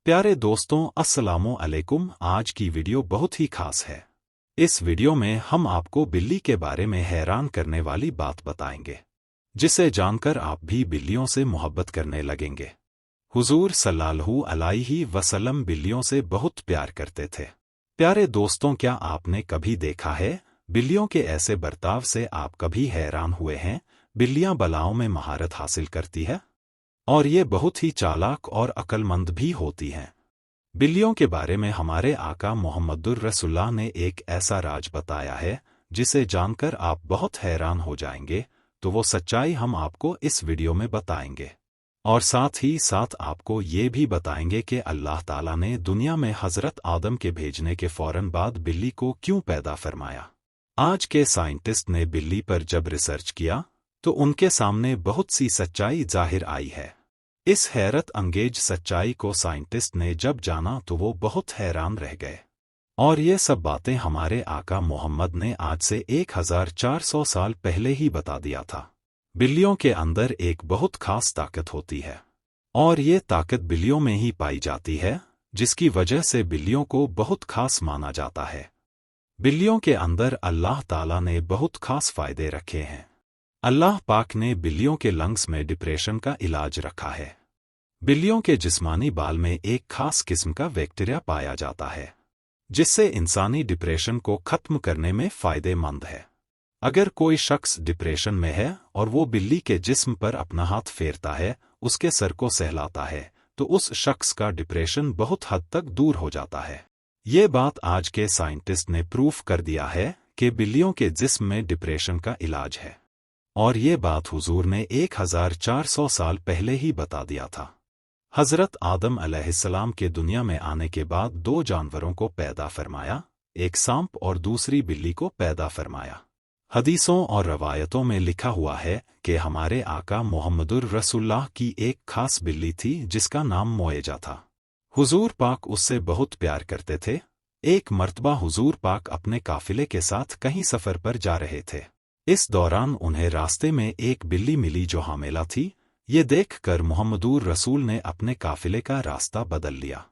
प्यारे दोस्तों, अस्सलामु अलैकुम। आज की वीडियो बहुत ही खास है। इस वीडियो में हम आपको बिल्ली के बारे में हैरान करने वाली बात बताएंगे, जिसे जानकर आप भी बिल्लियों से मोहब्बत करने लगेंगे। हुजूर सल्लल्लाहु अलैहि वसल्लम बिल्लियों से बहुत प्यार करते थे। प्यारे दोस्तों, क्या आपने कभी देखा है बिल्लियों के ऐसे बर्ताव से आप कभी हैरान हुए हैं? बिल्लियां बलाओं में महारत हासिल करती है और ये बहुत ही चालाक और अक्लमंद भी होती हैं। बिल्लियों के बारे में हमारे आका मुहम्मदुर रसूलुल्लाह ने एक ऐसा राज बताया है जिसे जानकर आप बहुत हैरान हो जाएंगे। तो वो सच्चाई हम आपको इस वीडियो में बताएंगे और साथ ही साथ आपको ये भी बताएंगे कि अल्लाह ताला ने दुनिया में हज़रत आदम के भेजने के फौरन बाद बिल्ली को क्यों पैदा फरमाया। आज के साइंटिस्ट ने बिल्ली पर जब रिसर्च किया तो उनके सामने बहुत सी सच्चाई जाहिर आई है। इस हैरत अंगेज सच्चाई को साइंटिस्ट ने जब जाना तो वो बहुत हैरान रह गए। और ये सब बातें हमारे आका मोहम्मद ने आज से 1400 साल पहले ही बता दिया था। बिल्लियों के अंदर एक बहुत खास ताकत होती है और ये ताकत बिल्लियों में ही पाई जाती है, जिसकी वजह से बिल्लियों को बहुत खास माना जाता है। बिल्लियों के अंदर अल्लाह ताला ने बहुत खास फायदे रखे हैं। अल्लाह पाक ने बिल्लियों के लंग्स में डिप्रेशन का इलाज रखा है। बिल्लियों के जिस्मानी बाल में एक खास किस्म का बैक्टीरिया पाया जाता है, जिससे इंसानी डिप्रेशन को खत्म करने में फायदेमंद है। अगर कोई शख्स डिप्रेशन में है और वो बिल्ली के जिस्म पर अपना हाथ फेरता है, उसके सर को सहलाता है, तो उस शख्स का डिप्रेशन बहुत हद तक दूर हो जाता है। ये बात आज के साइंटिस्ट ने प्रूफ कर दिया है कि बिल्लियों के जिस्म में डिप्रेशन का इलाज है। और ये बात हुजूर ने 1400 साल पहले ही बता दिया था। हज़रत आदम अलैहिस्सलाम के दुनिया में आने के बाद दो जानवरों को पैदा फरमाया, एक सांप और दूसरी बिल्ली को पैदा फरमाया। हदीसों और रवायतों में लिखा हुआ है कि हमारे आका मुहम्मदुर रसूलुल्लाह की एक खास बिल्ली थी जिसका नाम मोएजा था। हुजूर पाक उससे बहुत प्यार करते थे। एक मर्तबा हुजूर पाक अपने काफिले के साथ कहीं सफर पर जा रहे थे। इस दौरान उन्हें रास्ते में एक बिल्ली मिली जो हामिला थी। ये देखकर मुहम्मदुर रसूल ने अपने काफिले का रास्ता बदल लिया।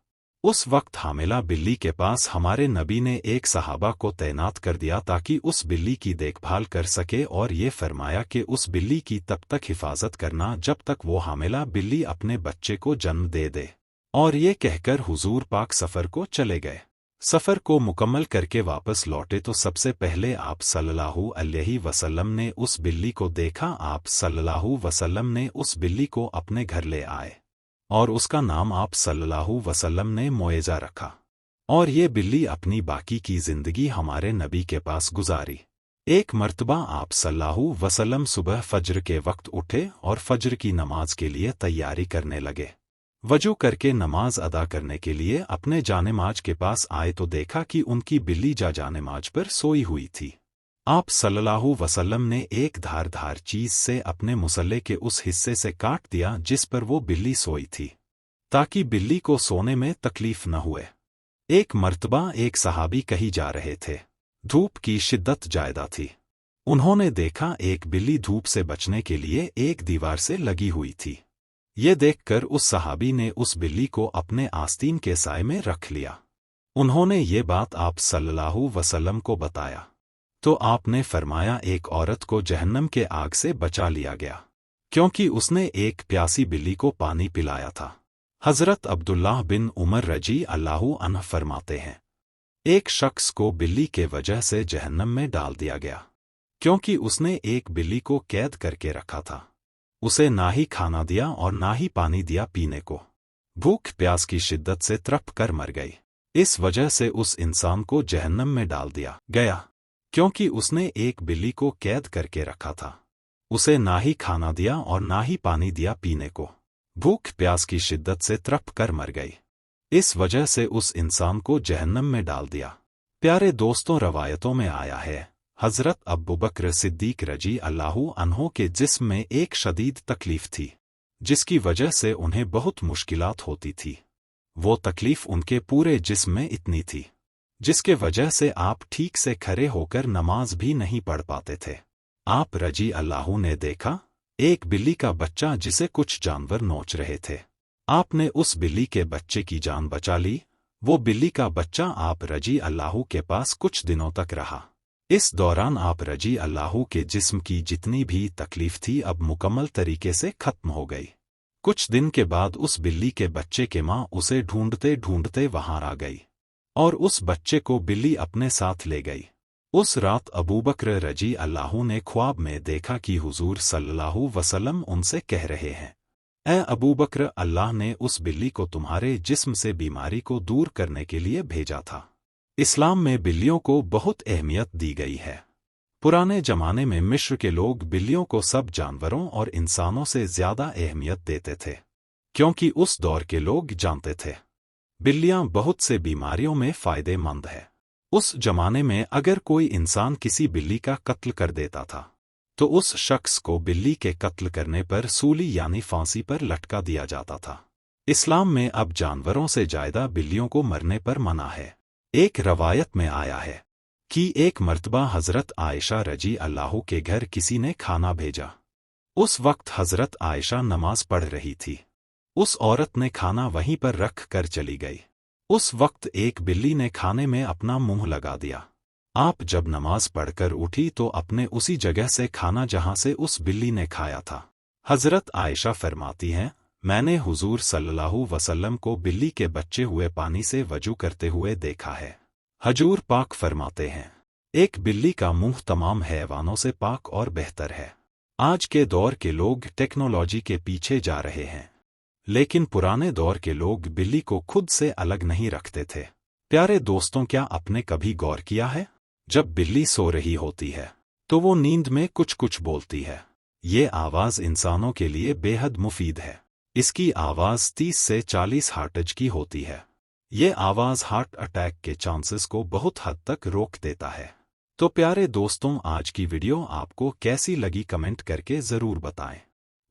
उस वक्त हामिला बिल्ली के पास हमारे नबी ने एक सहाबा को तैनात कर दिया ताकि उस बिल्ली की देखभाल कर सके, और ये फरमाया कि उस बिल्ली की तब तक हिफाजत करना जब तक वो हामिला बिल्ली अपने बच्चे को जन्म दे दे। और ये कहकर हुजूर पाक सफर को चले गए। सफर को मुकम्मल करके वापस लौटे तो सबसे पहले आप सल्लल्लाहु अलैहि वसल्लम ने उस बिल्ली को देखा। आप सल्लल्लाहु वसल्लम ने उस बिल्ली को अपने घर ले आए और उसका नाम आप सल्लल्लाहु वसल्लम ने मोएजा रखा। और ये बिल्ली अपनी बाकी की जिंदगी हमारे नबी के पास गुजारी। एक मर्तबा आप सल्लल्लाहु वसल्लम सुबह फज्र के वक्त उठे और फज्र की नमाज के लिए तैयारी करने लगे। वजू करके नमाज अदा करने के लिए अपने जानेमाज के पास आए तो देखा कि उनकी बिल्ली जानेमाज पर सोई हुई थी। आप सल्लल्लाहु वसल्लम ने एक धारदार चीज से अपने मुसल्ले के उस हिस्से से काट दिया जिस पर वो बिल्ली सोई थी, ताकि बिल्ली को सोने में तकलीफ न हुए। एक मर्तबा एक सहाबी कहीं जा रहे थे। धूप की शिद्दत ज्यादा थी। उन्होंने देखा एक बिल्ली धूप से बचने के लिए एक दीवार से लगी हुई थी। ये देखकर उस सहाबी ने उस बिल्ली को अपने आस्तीन के साए में रख लिया। उन्होंने ये बात आप सल्लल्लाहु वसल्लम को बताया तो आपने फरमाया, एक औरत को जहन्नम के आग से बचा लिया गया क्योंकि उसने एक प्यासी बिल्ली को पानी पिलाया था। हज़रत अब्दुल्लाह बिन उमर रजी अल्लाहु अन्हु फरमाते हैं, एक शख्स को बिल्ली के वजह से जहन्नम में डाल दिया गया क्योंकि उसने एक बिल्ली को कैद करके रखा था। उसे ना ही खाना दिया और ना ही पानी दिया पीने को। भूख प्यास की शिद्दत से तड़प कर मर गई। इस वजह से उस इंसान को जहन्नम में डाल दिया गया क्योंकि उसने एक बिल्ली को कैद करके रखा था। उसे ना ही खाना दिया और ना ही पानी दिया पीने को। भूख प्यास की शिद्दत से तड़प कर मर गई। इस वजह से उस इंसान को जहन्नम में डाल दिया। प्यारे दोस्तों, रवायतों में आया है हज़रत अबू बकर सिद्दीक रजी अल्लाहु अन्हो के जिस्म में एक शदीद तकलीफ थी, जिसकी वजह से उन्हें बहुत मुश्किलात होती थी। वो तकलीफ उनके पूरे जिस्म में इतनी थी जिसके वजह से आप ठीक से खड़े होकर नमाज भी नहीं पढ़ पाते थे। आप रजी अल्लाहु ने देखा एक बिल्ली का बच्चा जिसे कुछ जानवर नोच रहे थे। आपने उस बिल्ली के बच्चे की जान बचा ली। वो बिल्ली का बच्चा आप रजी अल्लाह के पास कुछ दिनों तक रहा। इस दौरान आप रजी अल्लाह के जिस्म की जितनी भी तकलीफ थी अब मुकम्मल तरीके से खत्म हो गई। कुछ दिन के बाद उस बिल्ली के बच्चे के माँ उसे ढूंढते ढूंढते वहां आ गई और उस बच्चे को बिल्ली अपने साथ ले गई। उस रात अबू बकर रजी अल्लाह ने ख्वाब में देखा कि हुजूर सल्लल्लाहु वसल्लम उनसे कह रहे हैं, ए अबू बकर, अल्लाह ने उस बिल्ली को तुम्हारे जिस्म से बीमारी को दूर करने के लिए भेजा था। इस्लाम में बिल्लियों को बहुत अहमियत दी गई है। पुराने जमाने में मिस्र के लोग बिल्लियों को सब जानवरों और इंसानों से ज्यादा अहमियत देते थे, क्योंकि उस दौर के लोग जानते थे बिल्लियां बहुत से बीमारियों में फायदेमंद है। उस जमाने में अगर कोई इंसान किसी बिल्ली का कत्ल कर देता था तो उस शख्स को बिल्ली के कत्ल करने पर सूली यानी फांसी पर लटका दिया जाता था। इस्लाम में अब जानवरों से ज्यादा बिल्लियों को मरने पर मना है। एक रवायत में आया है कि एक मर्तबा हजरत आयशा रजी अल्लाह के घर किसी ने खाना भेजा। उस वक्त हजरत आयशा नमाज पढ़ रही थी। उस औरत ने खाना वहीं पर रख कर चली गई। उस वक्त एक बिल्ली ने खाने में अपना मुंह लगा दिया। आप जब नमाज पढ़कर उठी तो अपने उसी जगह से खाना जहां से उस बिल्ली ने खाया था। हजरत आयशा फरमाती हैं, मैंने हुजूर सल्लल्लाहु वसल्लम को बिल्ली के बच्चे हुए पानी से वजू करते हुए देखा है। हजूर पाक फरमाते हैं, एक बिल्ली का मुंह तमाम हैवानों से पाक और बेहतर है। आज के दौर के लोग टेक्नोलॉजी के पीछे जा रहे हैं, लेकिन पुराने दौर के लोग बिल्ली को खुद से अलग नहीं रखते थे। प्यारे दोस्तों, क्या आपने कभी गौर किया है, जब बिल्ली सो रही होती है तो वो नींद में कुछ कुछ बोलती है। ये आवाज इंसानों के लिए बेहद मुफीद है। इसकी आवाज 30 से 40 हर्ट्ज की होती है। ये आवाज हार्ट अटैक के चांसेस को बहुत हद तक रोक देता है। तो प्यारे दोस्तों, आज की वीडियो आपको कैसी लगी कमेंट करके ज़रूर बताएं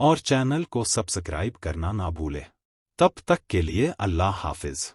और चैनल को सब्सक्राइब करना ना भूलें। तब तक के लिए अल्लाह हाफिज।